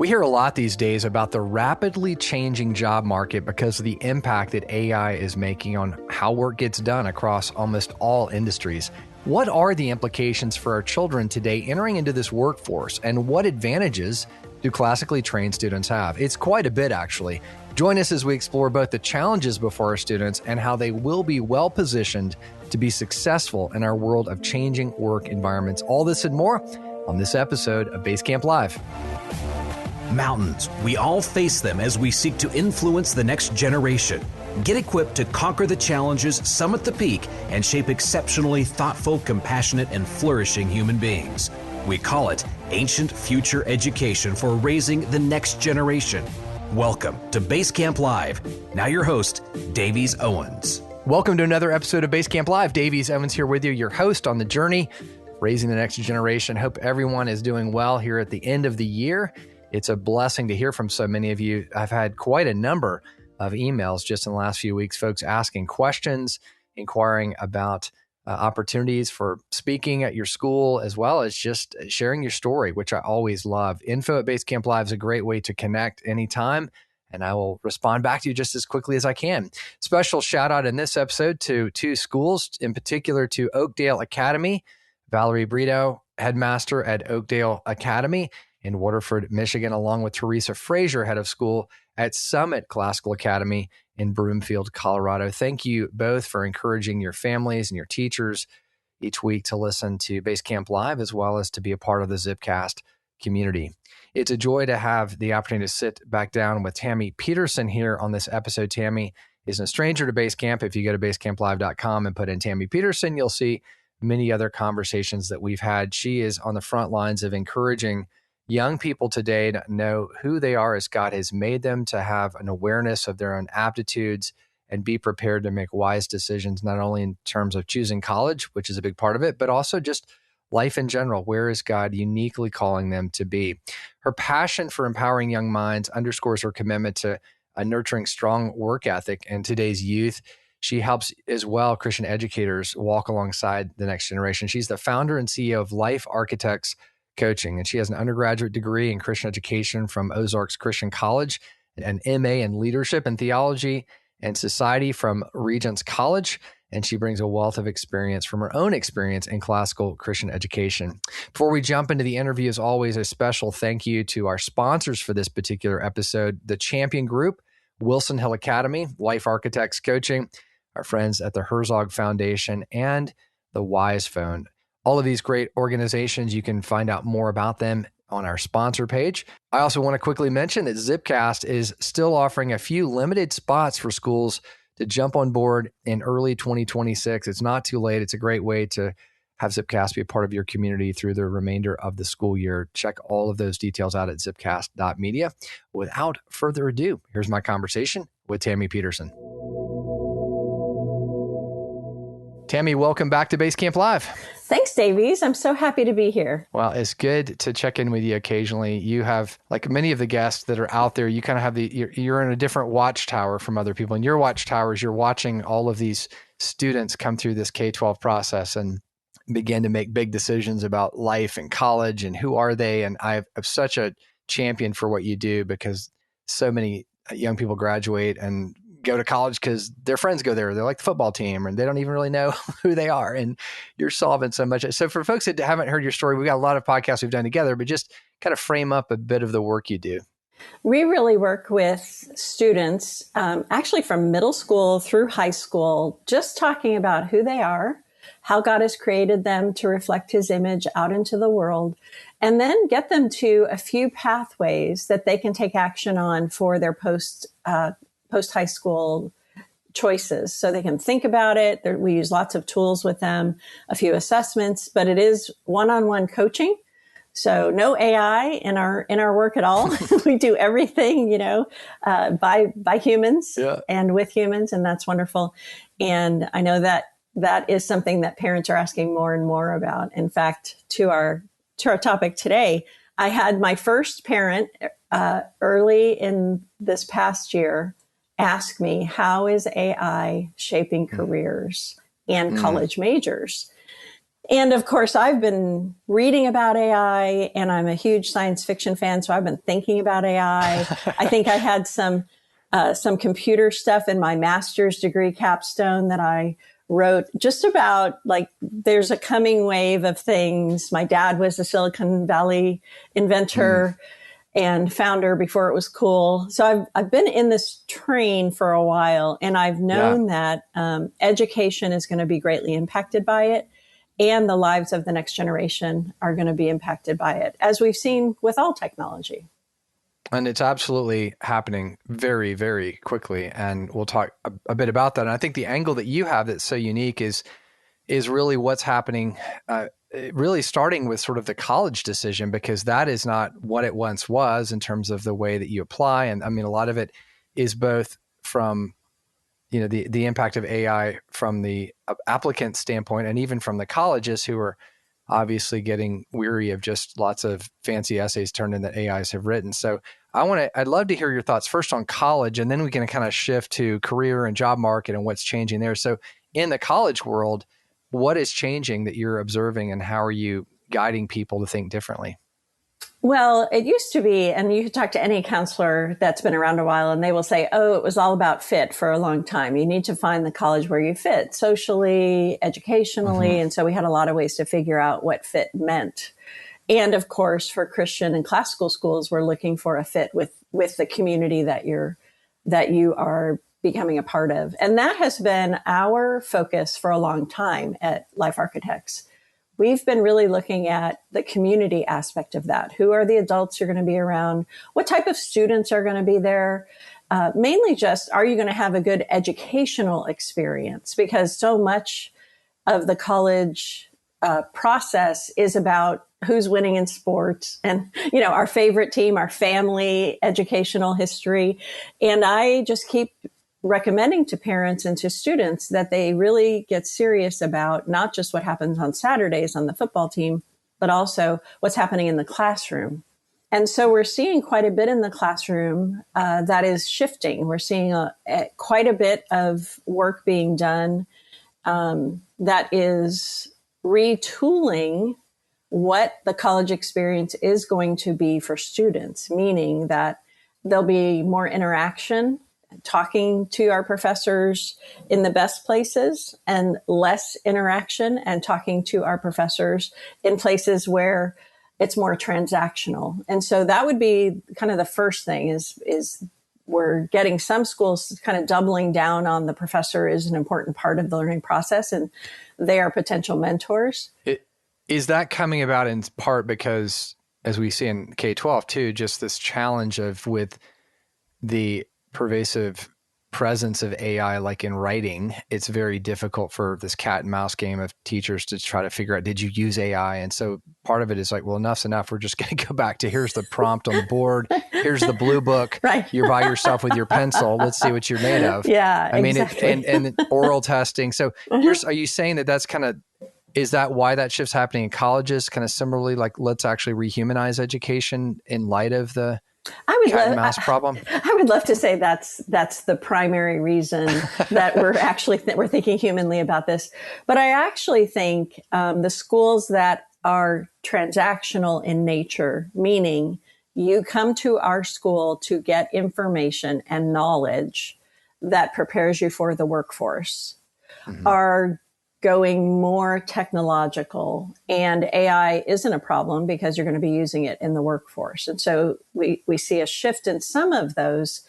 We hear a lot these days about the rapidly changing job market because of the impact that AI is making on how work gets done across almost all industries. What are the implications for our children today entering into this workforce, and what advantages do classically trained students have? It's quite a bit, actually. Join us as we explore both the challenges before our students and how they will be well positioned to be successful in our world of changing work environments. All this and more on this episode of BaseCamp Live. Mountains. We all face them as we seek to influence the next generation. Get equipped to conquer the challenges, summit the peak, and shape exceptionally thoughtful, compassionate, and flourishing human beings. We call it Ancient Future Education for raising the next generation. Welcome to BaseCamp Live. Now your host, Davies Owens. Welcome to another episode of BaseCamp Live. Davies Owens here with you, your host on the journey, raising the next generation. Hope everyone is doing well here at the end of the year. It's a blessing to hear from so many of you. I've had quite a number of emails just in the last few weeks, folks asking questions, inquiring about opportunities for speaking at your school, as well as just sharing your story, which I always love. Info at BaseCamp Live is a great way to connect anytime, and I will respond back to you just as quickly as I can. Special shout out in this episode to two schools, in particular to Oakdale Academy, Valerie Brito, headmaster at Oakdale Academy in Waterford, Michigan, along with Teresa Frazier, head of school at Summit Classical Academy in Broomfield, Colorado. Thank you both for encouraging your families and your teachers each week to listen to BaseCamp Live, as well as to be a part of the Zipcast community. It's a joy to have the opportunity to sit back down with Tami Peterson here on this episode. Tami isn't a stranger to BaseCamp. If you go to basecamplive.com and put in Tami Peterson, you'll see many other conversations that we've had. She is on the front lines of encouraging young people today to know who they are as God has made them, to have an awareness of their own aptitudes and be prepared to make wise decisions, not only in terms of choosing college, which is a big part of it, but also just life in general. Where is God uniquely calling them to be? Her passion for empowering young minds underscores her commitment to nurturing strong work ethic in today's youth. She helps as well Christian educators walk alongside the next generation. She's the founder and CEO of Life Architects Coaching, and she has an undergraduate degree in Christian education from Ozarks Christian College, an MA in leadership and theology and society from Regents College, and she brings a wealth of experience from her own experience in classical Christian education. Before we jump into the interview, as always, a special thank you to our sponsors for this particular episode, the Champion Group, Wilson Hill Academy, Life Architects Coaching, our friends at the Herzog Foundation, and the Wise Phone. All of these great organizations, you can find out more about them on our sponsor page. I also want to quickly mention that Zipcast is still offering a few limited spots for schools to jump on board in early 2026. It's not too late. It's a great way to have Zipcast be a part of your community through the remainder of the school year. Check all of those details out at zipcast.media. Without further ado, here's my conversation with Tami Peterson. Tami, welcome back to BaseCamp Live. Thanks, Davies. I'm so happy to be here. Well, it's good to check in with you occasionally. You have, like many of the guests that are out there, you kind of have you're in a different watchtower from other people. In your watchtowers, you're watching all of these students come through this K-12 process and begin to make big decisions about life and college and who are they. And I'm such a champion for what you do, because so many young people graduate and go to college because their friends go there. They're like the football team, and they don't even really know who they are. And you're solving so much. So for folks that haven't heard your story, we got a lot of podcasts we've done together, but just kind of frame up a bit of the work you do. We really work with students, actually from middle school through high school, just talking about who they are, how God has created them to reflect his image out into the world, and then get them to a few pathways that they can take action on for their post-high school choices. So they can think about it. We use lots of tools with them, a few assessments, but it is one-on-one coaching. So no AI in our work at all. We do everything, by humans and with humans, and that's wonderful. And I know that is something that parents are asking more and more about. In fact, to our topic today, I had my first parent early in this past year ask me, how is AI shaping careers and college majors? And of course, I've been reading about AI, and I'm a huge science fiction fan, so I've been thinking about AI. I think I had some computer stuff in my master's degree capstone that I wrote just about, like, there's a coming wave of things. My dad was a Silicon Valley inventor and founder before it was cool. So I've been in this train for a while, and I've known that education is going to be greatly impacted by it, and the lives of the next generation are going to be impacted by it, as we've seen with all technology. And it's absolutely happening very, very quickly. And we'll talk a bit about that. And I think the angle that you have that's so unique is really what's happening, really starting with sort of the college decision, because that is not what it once was in terms of the way that you apply. And I mean, a lot of it is both from, the impact of AI from the applicant standpoint, and even from the colleges who are obviously getting weary of just lots of fancy essays turned in that AIs have written. So I'd love to hear your thoughts first on college, and then we can kind of shift to career and job market and what's changing there. So in the college world, what is changing that you're observing, and how are you guiding people to think differently? Well, it used to be, and you could talk to any counselor that's been around a while, and they will say, oh, it was all about fit for a long time. You need to find the college where you fit socially, educationally. And so we had a lot of ways to figure out what fit meant. And of course, for Christian and classical schools, we're looking for a fit with the community that you are becoming a part of. And that has been our focus for a long time at Life Architects. We've been really looking at the community aspect of that. Who are the adults you're going to be around? What type of students are going to be there? Mainly just, are you going to have a good educational experience? Because so much of the college process is about who's winning in sports and, our favorite team, our family, educational history. And I just keep recommending to parents and to students that they really get serious about not just what happens on Saturdays on the football team, but also what's happening in the classroom. And so we're seeing quite a bit in the classroom that is shifting. We're seeing quite a bit of work being done that is retooling what the college experience is going to be for students, meaning that there'll be more interaction, talking to our professors in the best places, and less interaction and talking to our professors in places where it's more transactional. And so that would be kind of the first thing is we're getting some schools kind of doubling down on the professor is an important part of the learning process, and they are potential mentors. Is that coming about in part because, as we see in K-12 too, just this challenge with the pervasive presence of AI, like in writing, it's very difficult for this cat and mouse game of teachers to try to figure out, did you use AI? And so part of it is like, well, enough's enough. We're just going to go back to, here's the prompt on the board. Here's the blue book. Right. You're by yourself with your pencil. Let's see what you're made of. Yeah, I mean, exactly. and oral testing. So are you saying that's kind of, is that why that shift's happening in colleges? Kind of similarly, like, let's actually rehumanize education in light of the cat and mouse problem? I would love to say that's the primary reason that we're thinking humanly about this. But I actually think the schools that are transactional in nature, meaning you come to our school to get information and knowledge that prepares you for the workforce, are going more technological, and AI isn't a problem because you're going to be using it in the workforce. And so we see a shift in some of those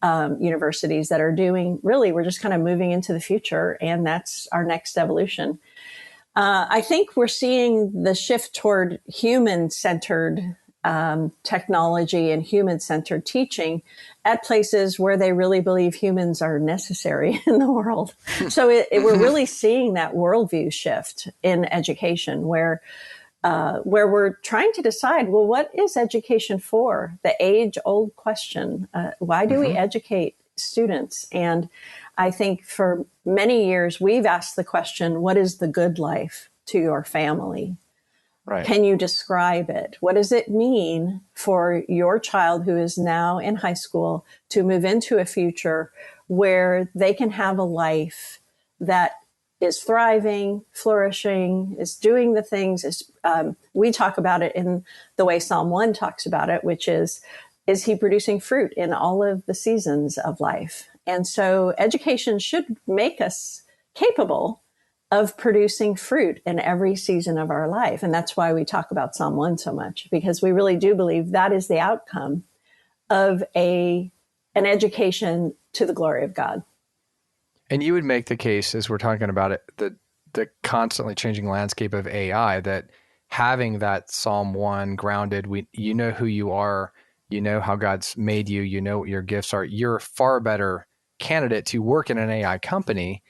universities that are doing, really, we're just kind of moving into the future, and that's our next evolution. I think we're seeing the shift toward human-centered technology and human-centered teaching at places where they really believe humans are necessary in the world. So we're really seeing that worldview shift in education, where we're trying to decide, well, what is education for? The age-old question: why do we educate students? And I think for many years we've asked the question, what is the good life to your family? Right. Can you describe it? What does it mean for your child who is now in high school to move into a future where they can have a life that is thriving, flourishing, is doing the things. We talk about it in the way Psalm 1 talks about it, which is he producing fruit in all of the seasons of life? And so education should make us capable of producing fruit in every season of our life. And that's why we talk about Psalm 1 so much, because we really do believe that is the outcome of an education to the glory of God. And you would make the case, as we're talking about it, the constantly changing landscape of AI, that having that Psalm 1 grounded, you know who you are, you know how God's made you, you know what your gifts are, you're a far better candidate to work in an AI company.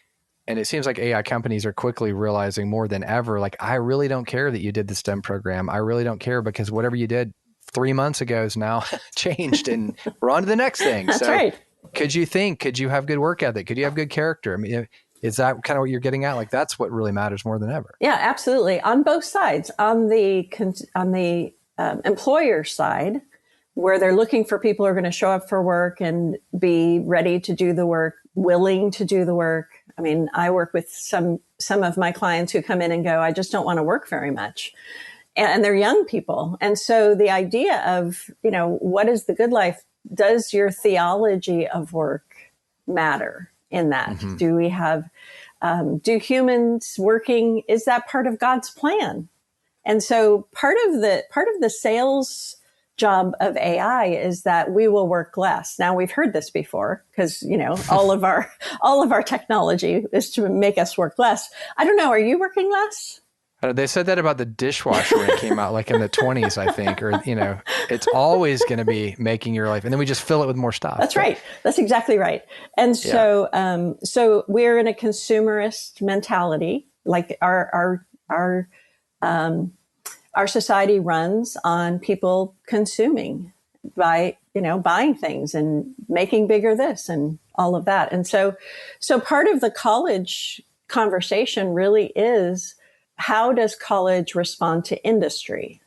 And it seems like AI companies are quickly realizing more than ever, like, I really don't care that you did the STEM program. I really don't care, because whatever you did 3 months ago is now changed, and we're on to the next thing. That's right. Could you have good work ethic? Could you have good character? I mean, is that kind of what you're getting at? Like, that's what really matters more than ever. Yeah, absolutely. On both sides. On the employer side, where they're looking for people who are going to show up for work and be ready to do the work, willing to do the work. I mean, I work with some of my clients who come in and go, I just don't want to work very much. And they're young people. And so the idea of, what is the good life? Does your theology of work matter in that? Mm-hmm. Do we have, do humans working, is that part of God's plan? And so part of the sales job of AI is that we will work less. Now, we've heard this before, because, all of our technology is to make us work less. I don't know. Are you working less? They said that about the dishwasher when it came out, like in the 20s, I think, or, it's always going to be making your life. And then we just fill it with more stuff. That's right. That's exactly right. And so, so we're in a consumerist mentality, like our society runs on people consuming by, buying things and making bigger this and all of that. And so part of the college conversation really is, how does college respond to industry?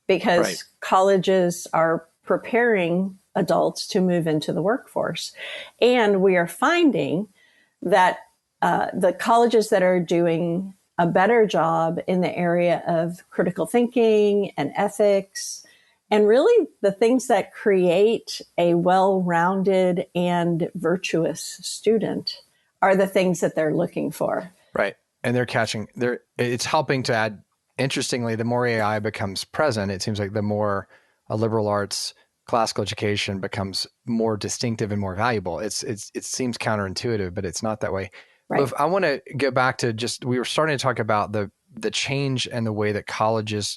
Because colleges are preparing adults to move into the workforce. And we are finding that the colleges that are doing a better job in the area of critical thinking and ethics, and really the things that create a well-rounded and virtuous student, are the things that they're looking for. Right. And it's helping to add, interestingly, the more AI becomes present, it seems like the more a liberal arts classical education becomes more distinctive and more valuable. It seems counterintuitive, but it's not that way. Right. But I want to go back to we were starting to talk about the change and the way that colleges,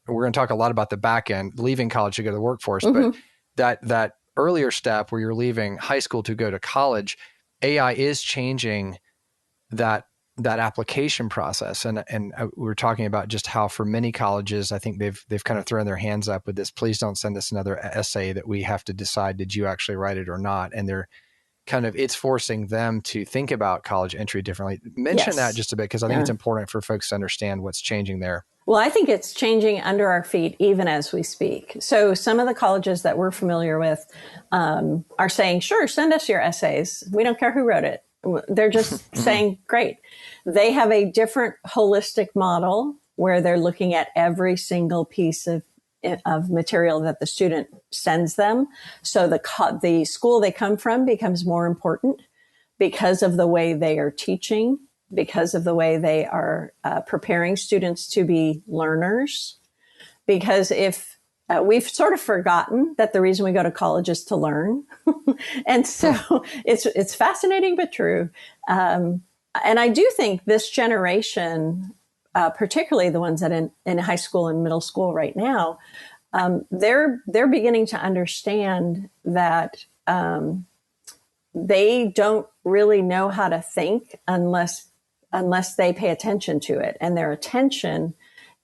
we're going to talk a lot about the back end, leaving college to go to the workforce, mm-hmm. but that earlier step where you're leaving high school to go to college, AI is changing that application process. And we were talking about just how for many colleges, I think they've kind of thrown their hands up with this, please don't send us another essay that we have to decide, did you actually write it or not? And it's forcing them to think about college entry differently. Mention that just a bit, because I think it's important for folks to understand what's changing there. Well, I think it's changing under our feet even as we speak. So some of the colleges that we're familiar with are saying, sure, send us your essays. We don't care who wrote it. They're just saying, great. They have a different holistic model where they're looking at every single piece of material that the student sends them. So the school they come from becomes more important because of the way they are teaching, because of the way they are preparing students to be learners. Because if we've sort of forgotten that the reason we go to college is to learn. And so it's fascinating, but true. And I do think this generation, particularly the ones that in high school and middle school right now, they're beginning to understand that they don't really know how to think unless they pay attention to it. And their attention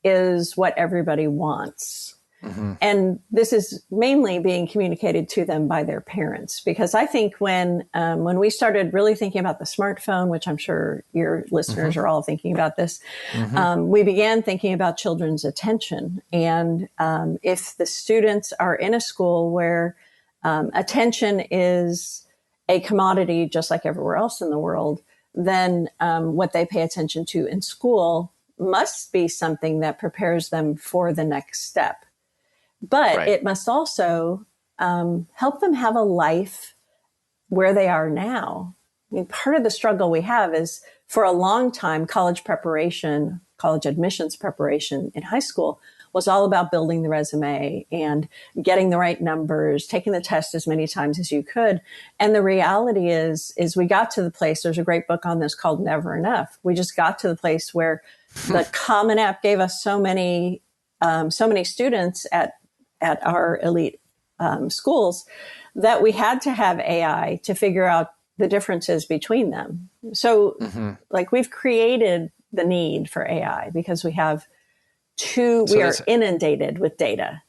is what everybody wants. Mm-hmm. And this is mainly being communicated to them by their parents, because I think when we started really thinking about the smartphone, which I'm sure your listeners are all thinking about this, we began thinking about children's attention. And if the students are in a school where attention is a commodity, just like everywhere else in the world, then what they pay attention to in school must be something that prepares them for the next step. But it must also help them have a life where they are now. I mean, part of the struggle we have is for a long time, college preparation, college admissions preparation in high school was all about building the resume and getting the right numbers, taking the test as many times as you could. And the reality is we got to the place, there's a great book on this called Never Enough. We just got to the place where the Common App gave us so many students at our elite schools that we had to have AI to figure out the differences between them. So like we've created the need for AI because we have we are inundated with data.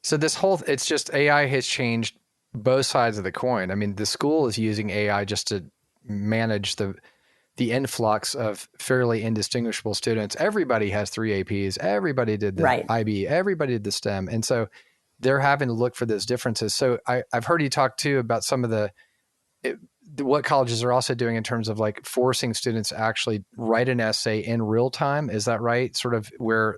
So it's just AI has changed both sides of the coin. I mean, the school is using AI just to manage the influx of fairly indistinguishable students. Everybody has 3 APs. Everybody did the IB. Everybody did the STEM. And so they're having to look for those differences. So I've heard you talk too about some of what colleges are also doing in terms of like forcing students to actually write an essay in real time. Is that right? Sort of where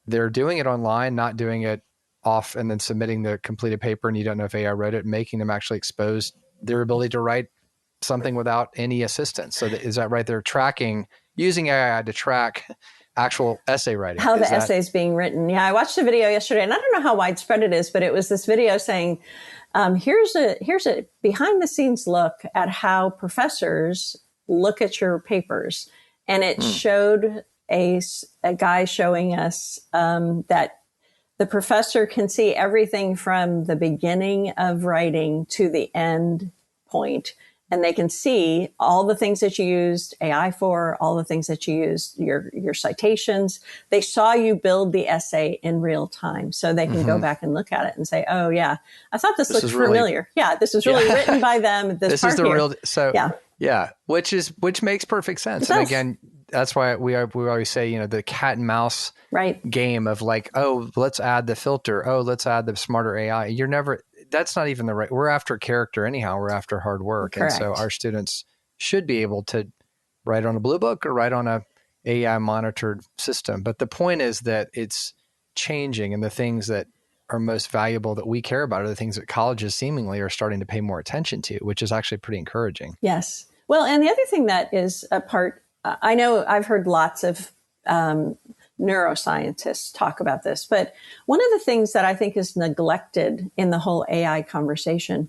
they're doing it online, not doing it off and then submitting the completed paper and you don't know if AI wrote it, making them actually expose their ability to write something without any assistance. So is that right? They're using AI to track actual essay writing. How the essay is being written. Yeah, I watched a video yesterday and I don't know how widespread it is, but it was this video saying, here's a behind the scenes look at how professors look at your papers. And it showed a guy showing us that the professor can see everything from the beginning of writing to the end point. And they can see all the things that you used AI for, all the things that you used, your citations. They saw you build the essay in real time. So they can go back and look at it and say, oh, yeah, I thought this looked familiar. This is really written by them. This is the real. So, which makes perfect sense. And again, that's why we always say, the cat and mouse game of like, oh, let's add the filter. Oh, let's add the smarter AI. That's not even we're after character anyhow. We're after hard work. Correct. And so our students should be able to write on a blue book or write on a AI monitored system. But the point is that it's changing, and the things that are most valuable that we care about are the things that colleges seemingly are starting to pay more attention to, which is actually pretty encouraging. Yes. Well, and the other thing that is a part, I know I've heard lots of neuroscientists talk about this, but one of the things that I think is neglected in the whole AI conversation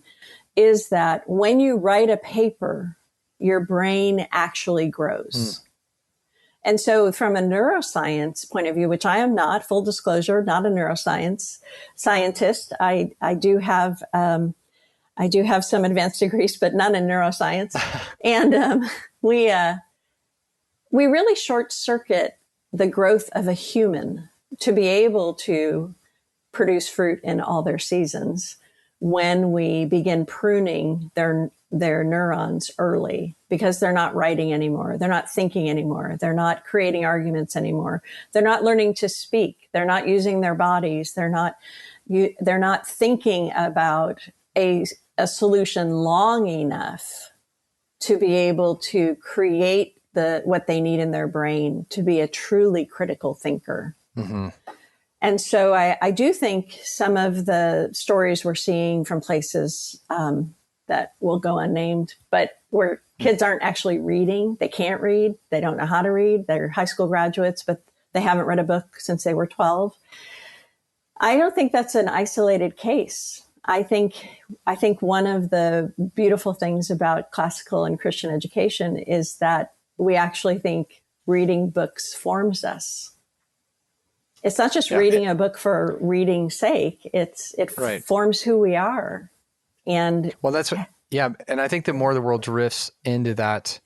is that when you write a paper, your brain actually grows. And so from a neuroscience point of view, which I am not, full disclosure, not a neuroscience scientist, I do have some advanced degrees, but none in neuroscience. And we really short circuit the growth of a human to be able to produce fruit in all their seasons when we begin pruning their neurons early, because they're not writing anymore. They're not thinking anymore. They're not creating arguments anymore. They're not learning to speak. They're not using their bodies. They're not thinking about a solution long enough to be able to create what they need in their brain to be a truly critical thinker. And so I do think some of the stories we're seeing from places that will go unnamed, but where kids aren't actually reading, they can't read, they don't know how to read, they're high school graduates, but they haven't read a book since they were 12. I don't think that's an isolated case. I think one of the beautiful things about classical and Christian education is that we actually think reading books forms us. It's not just reading a book for reading's sake. It forms who we are. And and I think the more the world drifts into that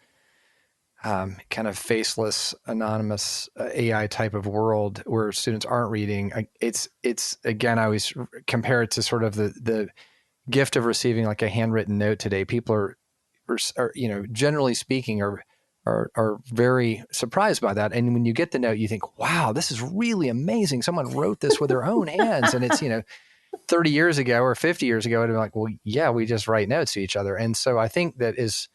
kind of faceless, anonymous AI type of world where students aren't reading, it's again, I always compare it to sort of the gift of receiving like a handwritten note today. People are generally speaking, are very surprised by that. And when you get the note, you think, wow, this is really amazing. Someone wrote this with their own hands. And it's, 30 years ago or 50 years ago, it'd be like, well, yeah, we just write notes to each other. And so I think that is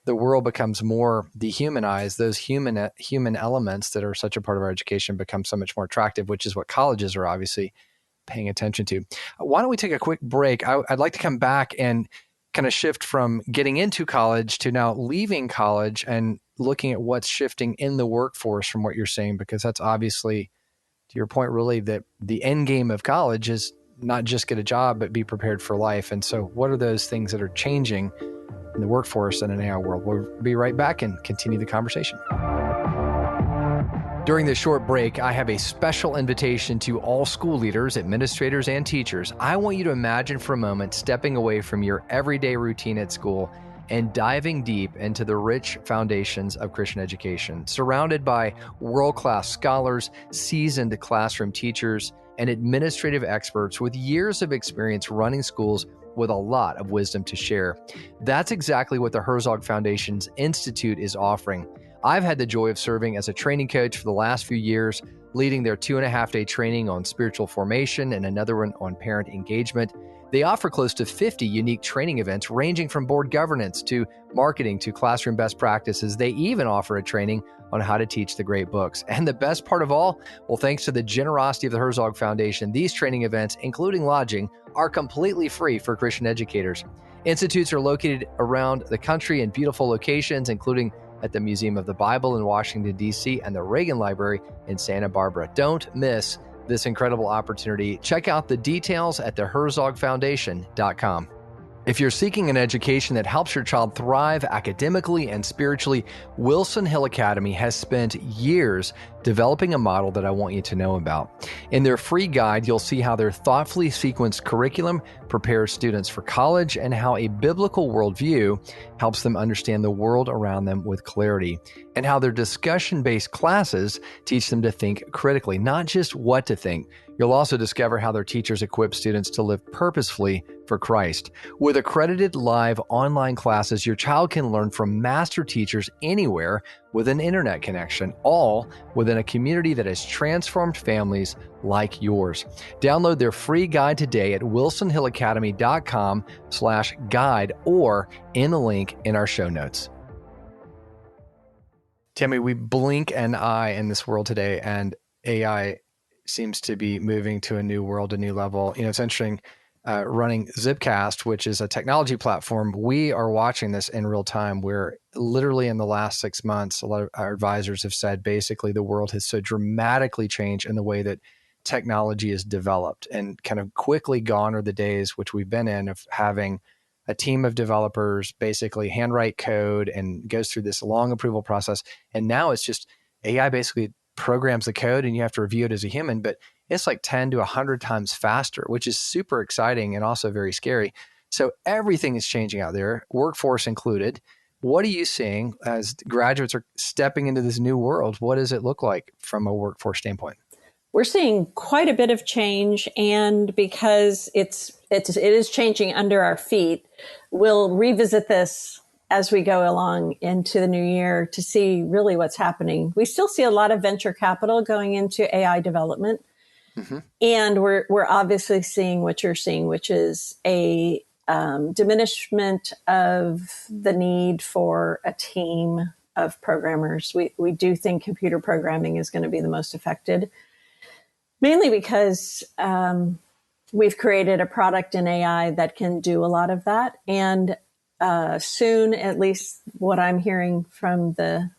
the world becomes more dehumanized, those human elements that are such a part of our education become so much more attractive, which is what colleges are obviously paying attention to. Why don't we take a quick break? I'd like to come back and kind of shift from getting into college to now leaving college and looking at what's shifting in the workforce from what you're saying, because that's obviously, to your point, really that the end game of college is not just get a job, but be prepared for life. And so what are those things that are changing in the workforce in an AI world? We'll be right back and continue the conversation. During this short break, I have a special invitation to all school leaders, administrators, and teachers. I want you to imagine for a moment stepping away from your everyday routine at school and diving deep into the rich foundations of Christian education, surrounded by world-class scholars, seasoned classroom teachers, and administrative experts with years of experience running schools with a lot of wisdom to share. That's exactly what the Herzog Foundation's Institute is offering. I've had the joy of serving as a training coach for the last few years, leading their 2.5-day training on spiritual formation and another one on parent engagement. They offer close to 50 unique training events ranging from board governance to marketing to classroom best practices. They even offer a training on how to teach the great books. And the best part of all, well, thanks to the generosity of the Herzog Foundation, these training events, including lodging, are completely free for Christian educators. Institutes are located around the country in beautiful locations, including at the Museum of the Bible in Washington, D.C., and the Reagan Library in Santa Barbara. Don't miss this incredible opportunity. Check out the details at theherzogfoundation.com. If you're seeking an education that helps your child thrive academically and spiritually, Wilson Hill Academy has spent years developing a model that I want you to know about. In their free guide, you'll see how their thoughtfully sequenced curriculum prepares students for college and how a biblical worldview helps them understand the world around them with clarity, and how their discussion-based classes teach them to think critically, not just what to think. You'll also discover how their teachers equip students to live purposefully for Christ. With accredited live online classes, your child can learn from master teachers anywhere with an internet connection, all within a community that has transformed families like yours. Download their free guide today at wilsonhillacademy.com/guide or in the link in our show notes. Tami, we blink an eye in this world today, and AI seems to be moving to a new world, a new level. You know, it's interesting, running Zipcast, which is a technology platform. We are watching this in real time. We're literally in the last 6 months, a lot of our advisors have said basically the world has so dramatically changed in the way that technology is developed, and kind of quickly gone are the days which we've been in of having a team of developers basically handwrite code and goes through this long approval process. And now it's just AI basically programs the code and you have to review it as a human, but it's like 10 to 100 times faster, which is super exciting and also very scary. So everything is changing out there, workforce included. What are you seeing as graduates are stepping into this new world? What does it look like from a workforce standpoint? We're seeing quite a bit of change, and because it is changing under our feet, we'll revisit this as we go along into the new year to see really what's happening. We still see a lot of venture capital going into AI development. Mm-hmm. And we're obviously seeing what you're seeing, which is a diminishment of the need for a team of programmers. We do think computer programming is going to be the most affected, mainly because we've created a product in AI that can do a lot of that. And soon, at least what I'm hearing from the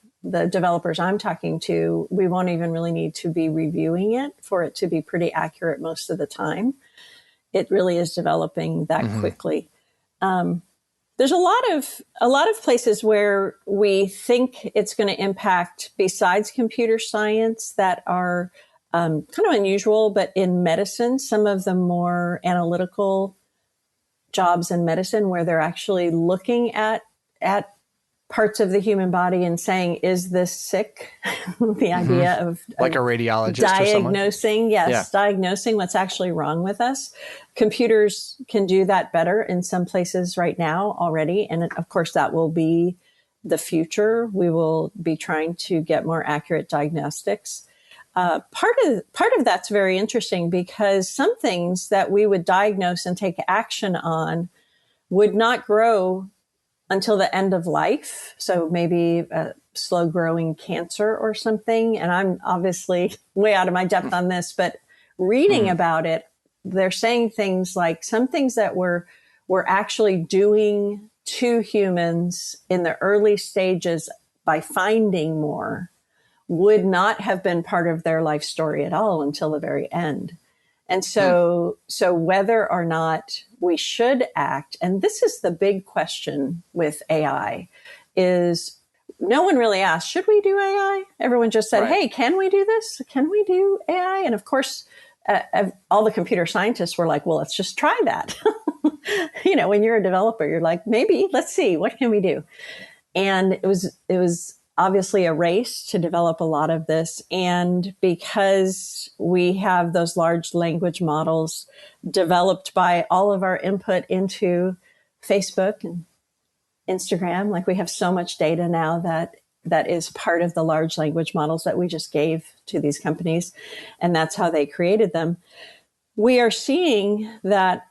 developers I'm talking to, we won't even really need to be reviewing it for it to be pretty accurate most of the time. It really is developing that quickly. There's a lot of places where we think it's going to impact besides computer science that are kind of unusual, but in medicine, some of the more analytical jobs in medicine where they're actually looking at parts of the human body and saying, is this sick? The idea of like a radiologist diagnosing, diagnosing what's actually wrong with us. Computers can do that better in some places right now already. And of course, that will be the future. We will be trying to get more accurate diagnostics. Part of that's very interesting because some things that we would diagnose and take action on would not grow until the end of life. So maybe a slow growing cancer or something. And I'm obviously way out of my depth on this, but reading about it, they're saying things like some things that we're actually doing to humans in the early stages by finding more would not have been part of their life story at all until the very end. And so whether or not we should act, and this is the big question with AI, is no one really asked, should we do AI? Everyone just said, hey, can we do this? Can we do AI? And of course, all the computer scientists were like, well, let's just try that. When you're a developer, you're like, maybe, let's see, what can we do? And it was obviously a race to develop a lot of this. And because we have those large language models developed by all of our input into Facebook and Instagram, like we have so much data now that is part of the large language models that we just gave to these companies. And that's how they created them. We are seeing that,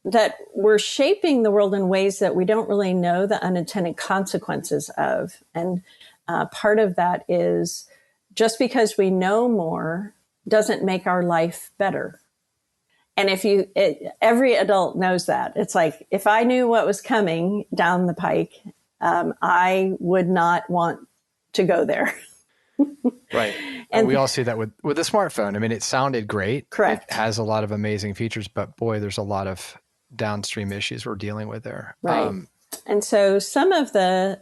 that we're shaping the world in ways that we don't really know the unintended consequences of. And part of that is just because we know more doesn't make our life better. And every adult knows that. It's like, if I knew what was coming down the pike, I would not want to go there. Right. And we all see that with the smartphone. I mean, it sounded great. Correct. It has a lot of amazing features, but boy, there's a lot of downstream issues we're dealing with there. Right. And so some of the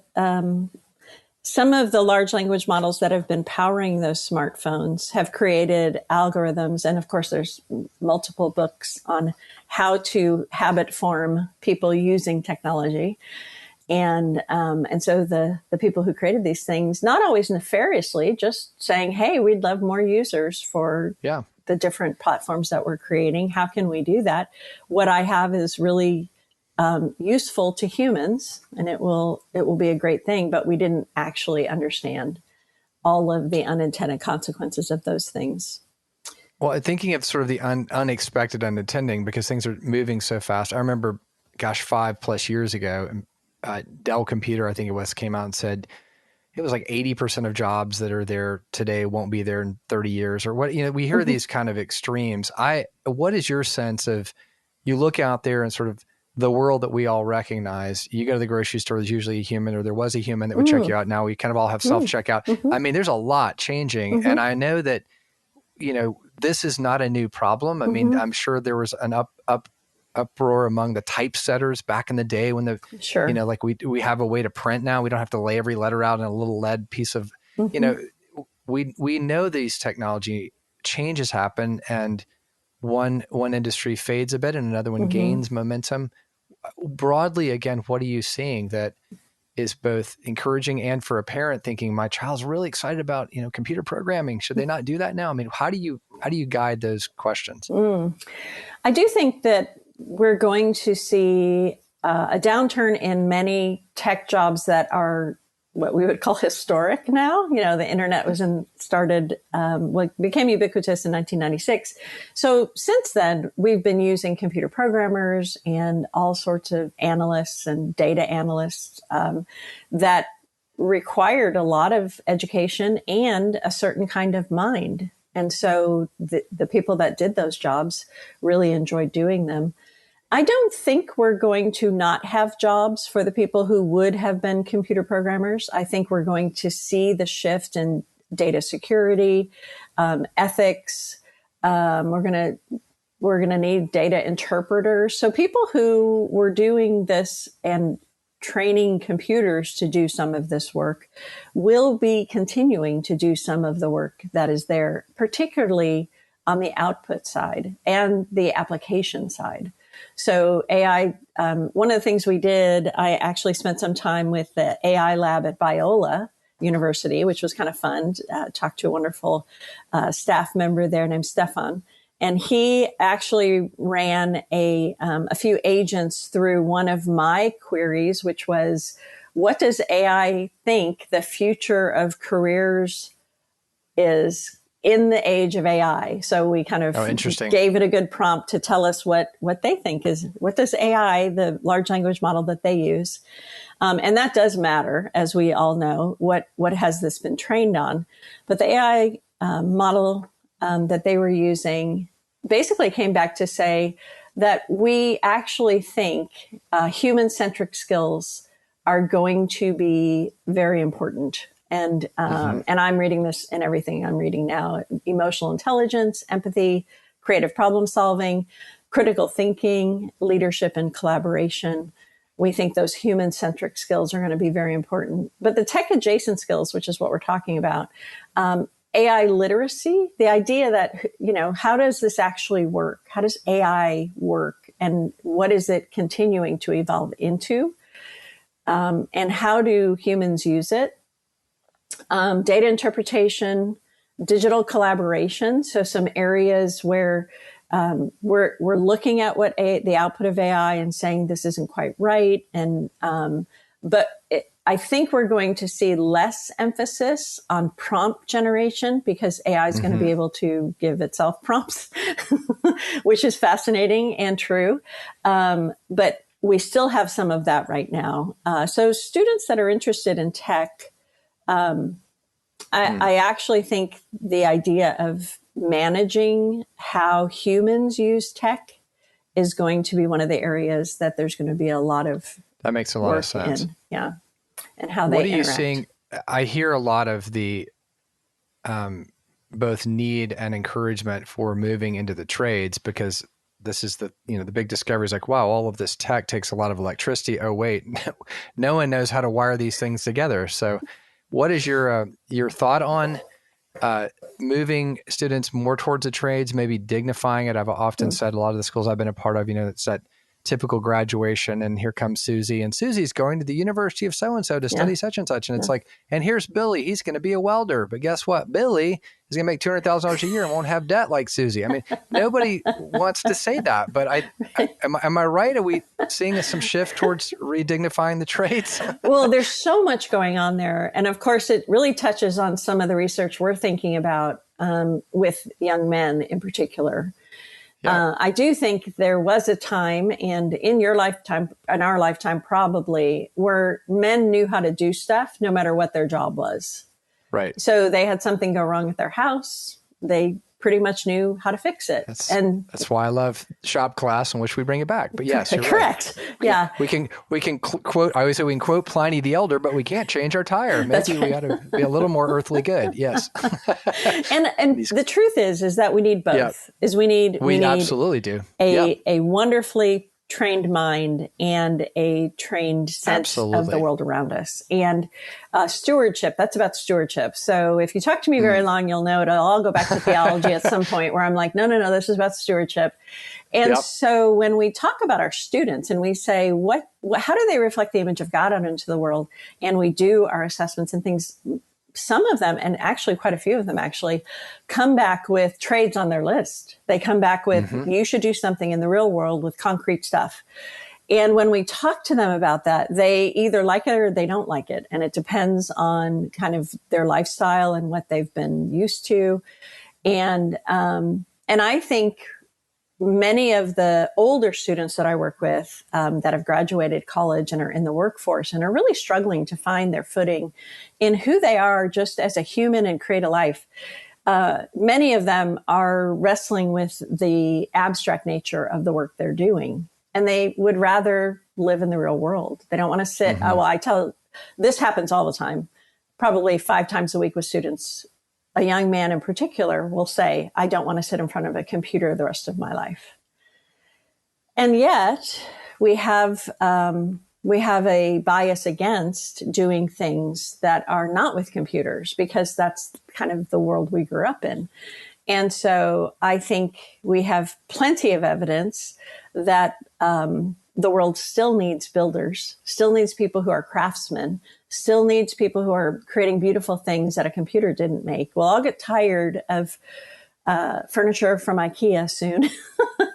large language models that have been powering those smartphones have created algorithms. And of course, there's multiple books on how to habit form people using technology. And so the people who created these things, not always nefariously, just saying, hey, we'd love more users for the different platforms that we're creating. How can we do that? What I have is really useful to humans, and it will be a great thing, but we didn't actually understand all of the unintended consequences of those things. Well, thinking of sort of the unexpected unintended, because things are moving so fast. I remember, 5+ years ago, Dell Computer, I think it was, came out and said it was like 80% of jobs that are there today won't be there in 30 years or what, we hear these kind of extremes. What is your sense of, you look out there and sort of the world that we all recognize, you go to the grocery store, there's usually a human, or there was a human that would check you out. Now we kind of all have self-checkout. I mean, there's a lot changing. And I know that, this is not a new problem. I mean, I'm sure there was an uproar among the typesetters back in the day when like we have a way to print now. We don't have to lay every letter out in a little lead piece of, we know these technology changes happen, and one industry fades a bit and another one gains momentum. Broadly, again, what are you seeing that is both encouraging, and for a parent thinking, my child's really excited about, computer programming, should they not do that now? I mean, how do you guide those questions? I do think that we're going to see a downturn in many tech jobs that are what we would call historic now. The internet became ubiquitous in 1996. So since then, we've been using computer programmers and all sorts of analysts and data analysts that required a lot of education and a certain kind of mind. And so the people that did those jobs really enjoyed doing them. I don't think we're going to not have jobs for the people who would have been computer programmers. I think we're going to see the shift in data security, ethics. We're going to need data interpreters. So people who were doing this and training computers to do some of this work will be continuing to do some of the work that is there, particularly on the output side and the application side. So AI, one of the things we did, I actually spent some time with the AI lab at Biola University, which was kind of fun. Talked to a wonderful staff member there named Stefan. And he actually ran a few agents through one of my queries, which was, what does AI think the future of careers is in the age of AI. So we kind of gave it a good prompt to tell us what they think is, what this AI, the large language model that they use. And that does matter, as we all know, what has this been trained on. But the AI model that they were using basically came back to say that we actually think human-centric skills are going to be very important. And and I'm reading this in everything I'm reading now: emotional intelligence, empathy, creative problem solving, critical thinking, leadership, and collaboration. We think those human-centric skills are going to be very important. But the tech-adjacent skills, which is what we're talking about, AI literacy, the idea that, how does this actually work? How does AI work? And what is it continuing to evolve into? And how do humans use it? Data interpretation, digital collaboration. So some areas where we're looking at the output of AI and saying this isn't quite right. And I think we're going to see less emphasis on prompt generation, because AI is going to be able to give itself prompts, which is fascinating and true. But we still have some of that right now. So students that are interested in tech, I actually think the idea of managing how humans use tech is going to be one of the areas that there's going to be a lot of that makes a lot of sense. Yeah. And how they interact. What are you seeing? I hear a lot of the both need and encouragement for moving into the trades, because this is the big discovery is like, wow, all of this tech takes a lot of electricity. Oh, wait, no one knows how to wire these things together. So what is your thought on moving students more towards the trades, maybe dignifying it? I've often said a lot of the schools I've been a part of, it's that typical graduation, and here comes Susie, and Susie's going to the University of so-and-so to study such and such. And it's like, and here's Billy, he's going to be a welder. But guess what? Billy is going to make $200,000 a year and won't have debt like Susie. I mean, nobody wants to say that, but am I right? Are we seeing some shift towards redignifying the trades? Well, there's so much going on there. And of course, it really touches on some of the research we're thinking about with young men in particular. Yeah. I do think there was a time, and in your lifetime, in our lifetime probably, where men knew how to do stuff no matter what their job was. Right. So they had something go wrong with their house, they pretty much knew how to fix it. That's why I love shop class and wish we bring it back. But yes, you're correct. Right. Yeah. We can quote, I always say we can quote Pliny the Elder, but we can't change our tire. Maybe we ought to be a little more earthly good. Yes. and the truth is that we need both. Yep. We need absolutely do. A wonderfully trained mind and a trained sense of the world around us. And stewardship, that's about stewardship. So if you talk to me very long, you'll know it'll all go back to theology at some point where I'm like, no, this is about stewardship. And so when we talk about our students and we say, how do they reflect the image of God out into the world? And we do our assessments and things, some of them, and actually quite a few of them actually, come back with trades on their list. They come back with, you should do something in the real world with concrete stuff. And when we talk to them about that, they either like it or they don't like it. And it depends on kind of their lifestyle and what they've been used to. And I think many of the older students that I work with that have graduated college and are in the workforce and are really struggling to find their footing in who they are just as a human and create a life. Many of them are wrestling with the abstract nature of the work they're doing, and they would rather live in the real world. They don't want to sit. This happens all the time, probably 5 times a week with students. A young man in particular will say, I don't want to sit in front of a computer the rest of my life. And yet we have a bias against doing things that are not with computers, because that's kind of the world we grew up in. And so I think we have plenty of evidence that the world still needs builders, still needs people who are craftsmen, still needs people who are creating beautiful things that a computer didn't make. We'll all get tired of furniture from IKEA soon.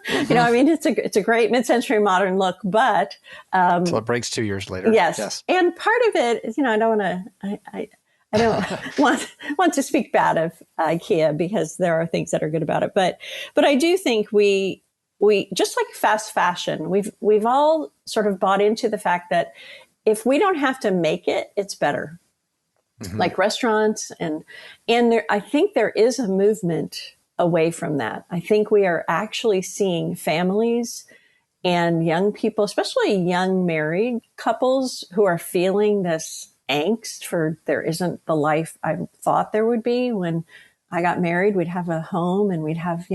It's a great mid-century modern look, but so it breaks 2 years later. Yes. And part of it is, I don't want to. I don't want to speak bad of IKEA, because there are things that are good about it. But I do think we just like fast fashion, we've all sort of bought into the fact that if we don't have to make it, it's better. Mm-hmm. Like restaurants and there, I think there is a movement away from that. I think we are actually seeing families and young people, especially young married couples, who are feeling this angst for there isn't the life I thought there would be. When I got married, we'd have a home and we'd have,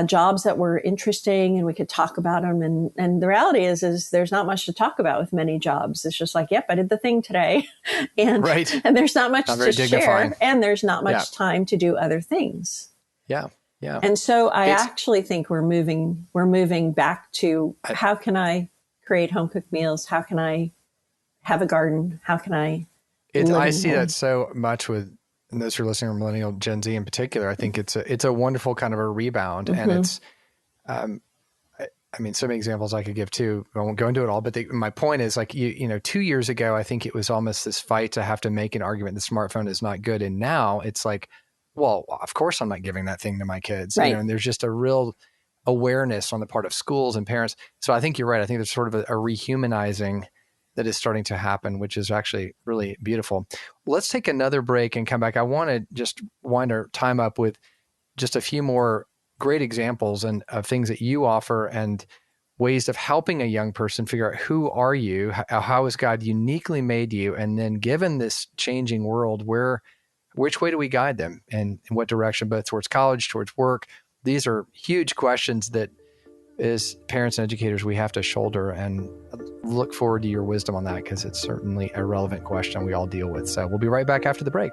jobs that were interesting and we could talk about them. And the reality is there's not much to talk about with many jobs. It's just like, yep, I did the thing today. And there's not much to share, and there's not much time to do other things. Yeah. Yeah. And so I actually think we're moving back to how can I create home cooked meals? How can I have a garden? How can I see that so much with those who are listening, or millennial Gen Z in particular. I think it's a wonderful kind of a rebound. Mm-hmm. And it's, so many examples I could give too. I won't go into it all, but my point is, like, 2 years ago, I think it was almost this fight to have to make an argument the smartphone is not good. And now it's like, well, of course I'm not giving that thing to my kids. Right. And there's just a real awareness on the part of schools and parents. So I think you're right. I think there's sort of a rehumanizing that is starting to happen, which is actually really beautiful. Let's take another break and come back. I want to just wind our time up with just a few more great examples and of things that you offer and ways of helping a young person figure out who are you, how has God uniquely made you, and then given this changing world, which way do we guide them and in what direction, both towards college, towards work? These are huge questions that as parents and educators, we have to shoulder, and look forward to your wisdom on that, because it's certainly a relevant question we all deal with. So we'll be right back after the break.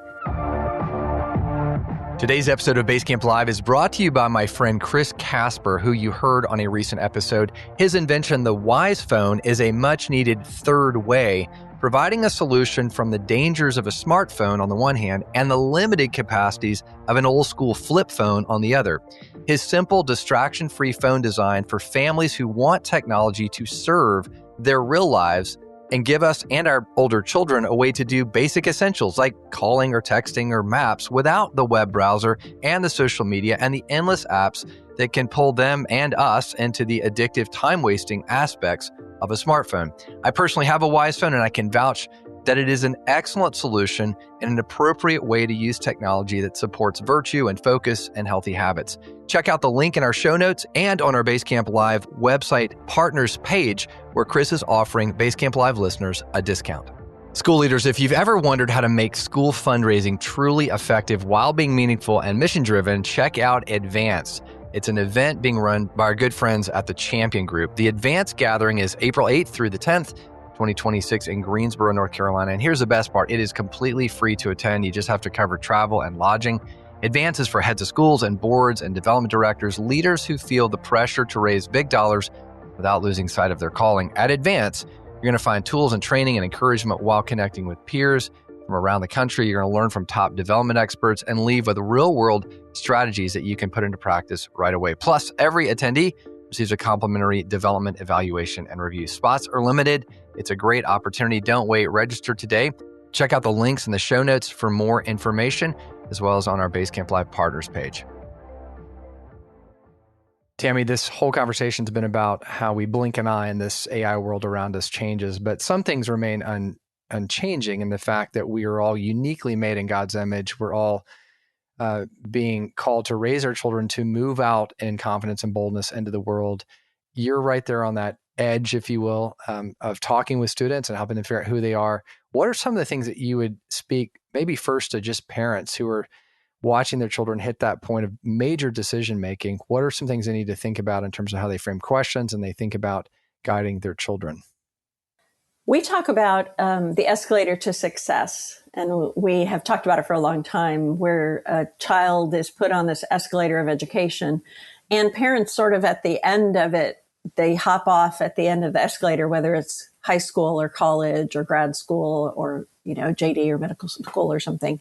Today's episode of BaseCamp Live is brought to you by my friend Chris Casper, who you heard on a recent episode. His invention, the Wise Phone, is a much-needed third way, providing a solution from the dangers of a smartphone on the one hand and the limited capacities of an old-school flip phone on the other. His simple, distraction-free phone design for families who want technology to serve their real lives and give us and our older children a way to do basic essentials like calling or texting or maps without the web browser and the social media and the endless apps that can pull them and us into the addictive, time-wasting aspects of a smartphone. I personally have a Wise Phone, and I can vouch that it is an excellent solution and an appropriate way to use technology that supports virtue and focus and healthy habits. Check out the link in our show notes and on our BaseCamp Live website partners page, where Chris is offering BaseCamp Live listeners a discount. School leaders, if you've ever wondered how to make school fundraising truly effective while being meaningful and mission-driven, check out Advance. It's an event being run by our good friends at the Champion Group. The Advance Gathering is April 8th through the 10th, 2026 in Greensboro, North Carolina. And here's the best part. It is completely free to attend. You just have to cover travel and lodging. Advance is for heads of schools and boards and development directors, leaders who feel the pressure to raise big dollars without losing sight of their calling. At Advance, you're going to find tools and training and encouragement while connecting with peers from around the country. You're going to learn from top development experts and leave with real-world strategies that you can put into practice right away. Plus, every attendee receives a complimentary development evaluation and review. Spots are limited. It's a great opportunity. Don't wait. Register today. Check out the links in the show notes for more information, as well as on our BaseCamp Live partners page. Tami, this whole conversation's been about how we blink an eye and this AI world around us changes, but some things remain unchanging in the fact that we are all uniquely made in God's image. We're all being called to raise our children to move out in confidence and boldness into the world. You're right there on that edge, if you will, of talking with students and helping them figure out who they are. What are some of the things that you would speak maybe first to just parents who are watching their children hit that point of major decision-making? What are some things they need to think about in terms of how they frame questions and they think about guiding their children? We talk about the escalator to success, and we have talked about it for a long time, where a child is put on this escalator of education, and parents sort of at the end of it, they hop off at the end of the escalator, whether it's high school or college or grad school or, JD or medical school or something.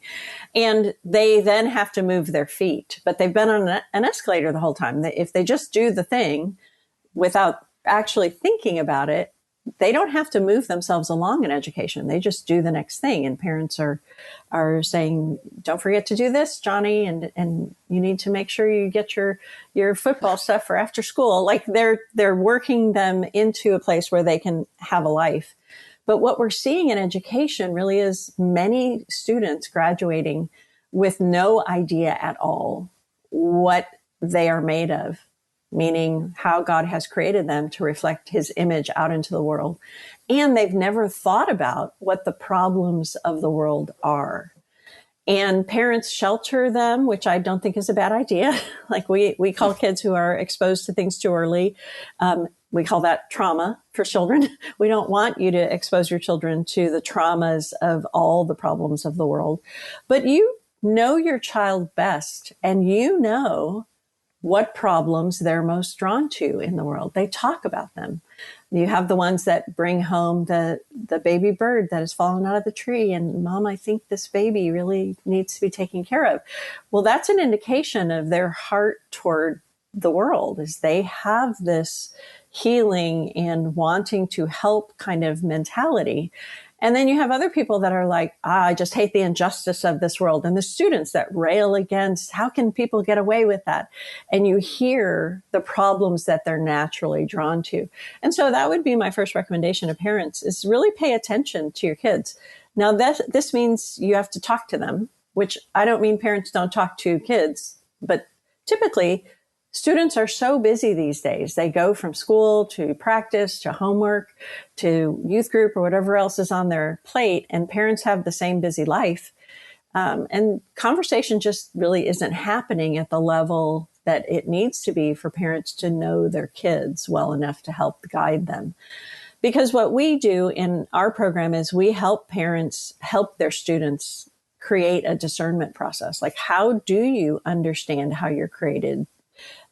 And they then have to move their feet, but they've been on an escalator the whole time. If they just do the thing without actually thinking about it, they don't have to move themselves along in education. They just do the next thing. And parents are saying, don't forget to do this, Johnny. And you need to make sure you get your football stuff for after school. Like they're working them into a place where they can have a life. But what we're seeing in education really is many students graduating with no idea at all what they are made of, meaning how God has created them to reflect his image out into the world. And they've never thought about what the problems of the world are. And parents shelter them, which I don't think is a bad idea. Like we call kids who are exposed to things too early. We call that trauma for children. We don't want you to expose your children to the traumas of all the problems of the world. But you know your child best, and you know what problems they're most drawn to in the world. They talk about them. You have the ones that bring home the baby bird that has fallen out of the tree. And Mom, I think this baby really needs to be taken care of. Well, that's an indication of their heart toward the world, is they have this healing and wanting to help kind of mentality. And then you have other people that are like, I just hate the injustice of this world. And the students that rail against, how can people get away with that? And you hear the problems that they're naturally drawn to. And so that would be my first recommendation to parents, is really pay attention to your kids. Now, this means you have to talk to them, which I don't mean parents don't talk to kids, but typically students are so busy these days. They go from school to practice to homework to youth group or whatever else is on their plate, and parents have the same busy life. And conversation just really isn't happening at the level that it needs to be for parents to know their kids well enough to help guide them. Because what we do in our program is we help parents help their students create a discernment process. Like, how do you understand how you're created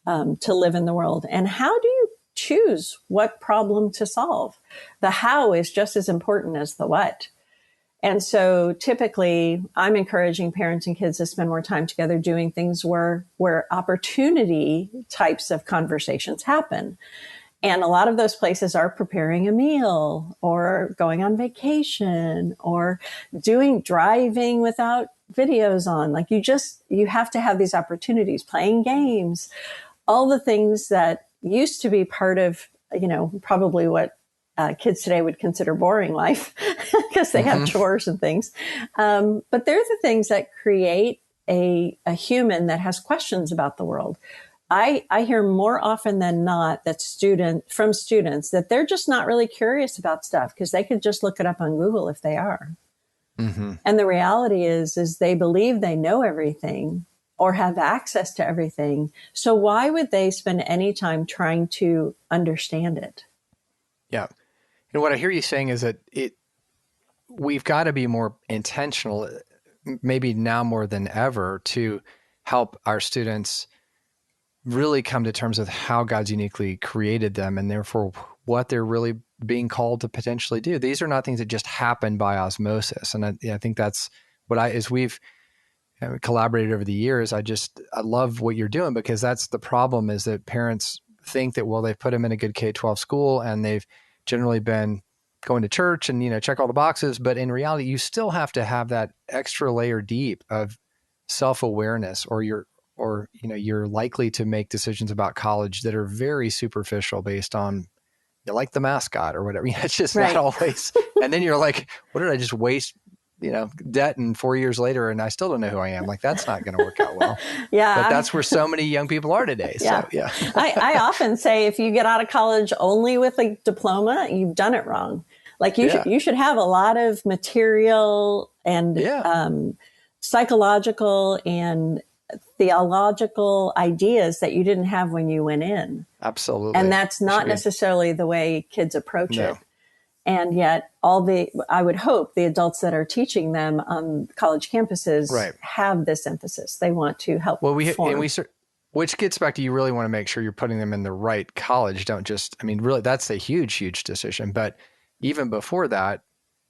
to live in the world? And how do you choose what problem to solve? The how is just as important as the what. And so typically I'm encouraging parents and kids to spend more time together doing things where opportunity types of conversations happen. And a lot of those places are preparing a meal or going on vacation or driving without videos on. Like you have to have these opportunities, playing games, all the things that used to be part of, probably what kids today would consider boring life because they have chores and things. But they're the things that create a human that has questions about the world. I hear more often than not that from students that they're just not really curious about stuff because they could just look it up on Google if they are. Mm-hmm. And the reality is they believe they know everything or have access to everything. So why would they spend any time trying to understand it? Yeah. What I hear you saying is that we've got to be more intentional, maybe now more than ever, to help our students really come to terms with how God's uniquely created them and therefore what they're really being called to potentially do. These are not things that just happen by osmosis. And I think that's what as we've collaborated over the years, I love what you're doing, because that's the problem, is that parents think that, well, they've put them in a good K-12 school and they've generally been going to church and, check all the boxes. But in reality, you still have to have that extra layer deep of self-awareness, or you're likely to make decisions about college that are very superficial based on, you like the mascot or whatever. It's just right. Not always. And then you're like, what did I just waste, debt, and 4 years later, and I still don't know who I am. Like, that's not going to work out well. Yeah. But that's where so many young people are today. Yeah. So, yeah. I often say, if you get out of college only with a diploma, you've done it wrong. Like you should have a lot of material and psychological and theological ideas that you didn't have when you went in. Absolutely. And that's not necessarily the way kids approach it. And yet I would hope the adults that are teaching them on college campuses have this emphasis. They want to help form. Which gets back to, you really want to make sure you're putting them in the right college. Don't just, really, that's a huge, huge decision. But even before that,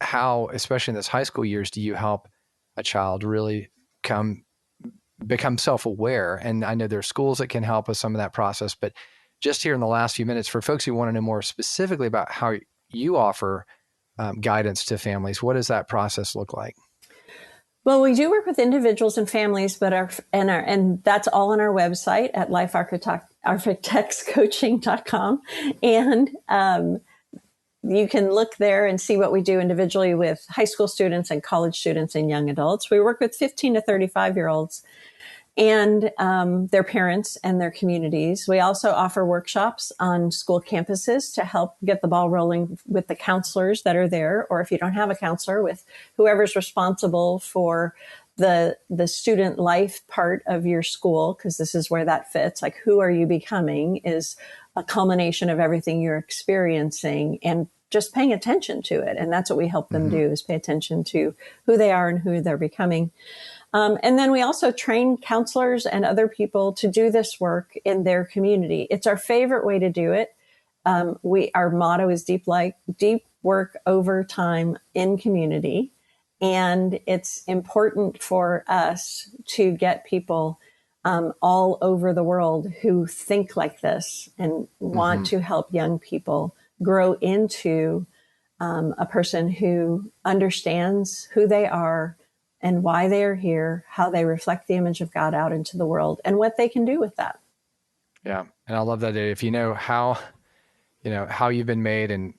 how, especially in those high school years, do you help a child really become self-aware? And I know there are schools that can help with some of that process, but just here in the last few minutes, for folks who want to know more specifically about how you offer guidance to families. What does that process look like? Well, we do work with individuals and families, but and that's all on our website at lifearchitectscoaching.com. And you can look there and see what we do individually with high school students and college students and young adults. We work with 15 to 35-year-olds and their parents and their communities. We also offer workshops on school campuses to help get the ball rolling with the counselors that are there, or if you don't have a counselor, with whoever's responsible for the student life part of your school, because this is where that fits. Like, who are you becoming is a culmination of everything you're experiencing and just paying attention to it. And that's what we help them do, is pay attention to who they are and who they're becoming. And then we also train counselors and other people to do this work in their community. It's our favorite way to do it. Our motto is deep work over time in community. And it's important for us to get people all over the world who think like this and want to help young people grow into a person who understands who they are and why they are here, how they reflect the image of God out into the world, and what they can do with that. Yeah. And I love that. If you know how you've been made and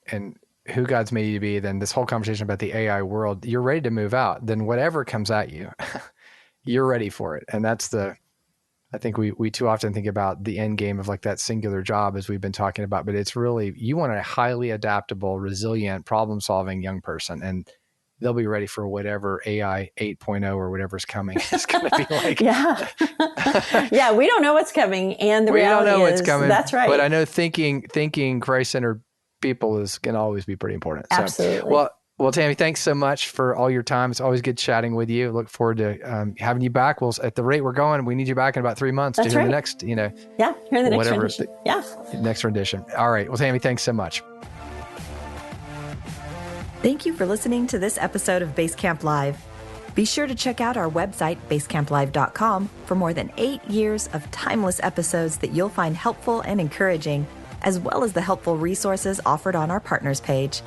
who God's made you to be, then this whole conversation about the AI world, you're ready to move out. Then whatever comes at you, you're ready for it. And that's I think we too often think about the end game of like that singular job, as we've been talking about, but it's really, you want a highly adaptable, resilient, problem-solving young person, and they'll be ready for whatever AI 8.0 or whatever's coming. It's going to be like, yeah, we don't know what's coming, and the reality don't know is, what's coming. That's right. But I know thinking Christ-centered people is going to always be pretty important. Absolutely. So, well, Tami, thanks so much for all your time. It's always good chatting with you. Look forward to having you back. Well, at the rate we're going, we need you back in about 3 months to hear the next, hear the next rendition. Next rendition. All right. Well, Tami, thanks so much. Thank you for listening to this episode of BaseCamp Live. Be sure to check out our website, basecamplive.com, for more than 8 years of timeless episodes that you'll find helpful and encouraging, as well as the helpful resources offered on our partners page.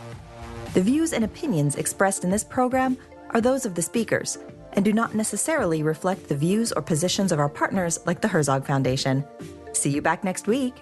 The views and opinions expressed in this program are those of the speakers and do not necessarily reflect the views or positions of our partners like the Herzog Foundation. See you back next week.